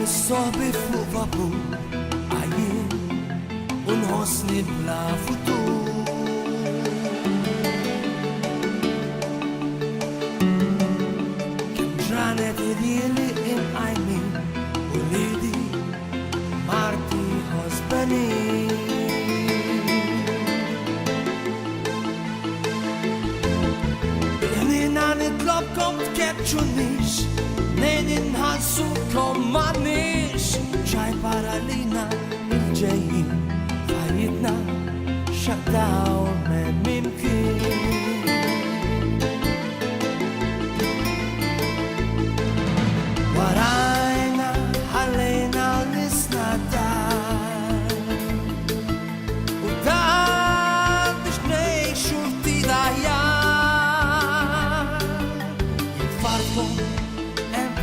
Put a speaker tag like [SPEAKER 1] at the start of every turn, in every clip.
[SPEAKER 1] Sobi fuq vapur għajjien unħosni bla futur. Kim ġranet irjili imqajmin u lidi marti ħosbani. Bil-ħnina nitlobkom tkeċċunix, nejn inħassukom m'għandniex ċaj paralina il-ġejjin fajjitna xaqdaw men mimkien. Warajna ħallejna l-isna dar u dan biex nejxu ftit aħjar. Farkom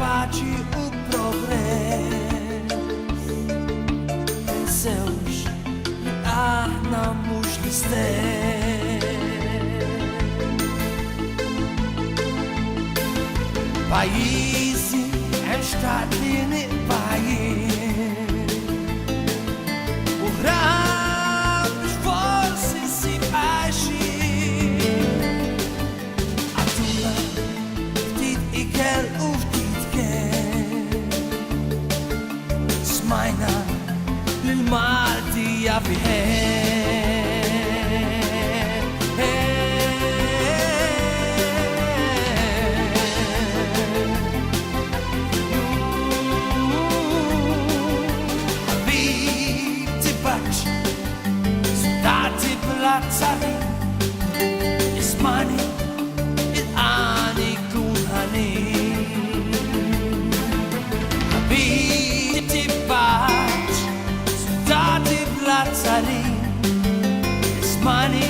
[SPEAKER 1] paċi u progress, nsewx li aħna mhux l-istess. Pajjiżi hemm xtaqt li nibqa' jien u ħrab biex forsi nsib għaxin. Għatuna ftit ikel u smajna l-Malti jafiħen. Ħabibti baċ, sudati blazzari, ismani il-għani kun ħanin. Ħabibti baċ, sudati blazzari, ismani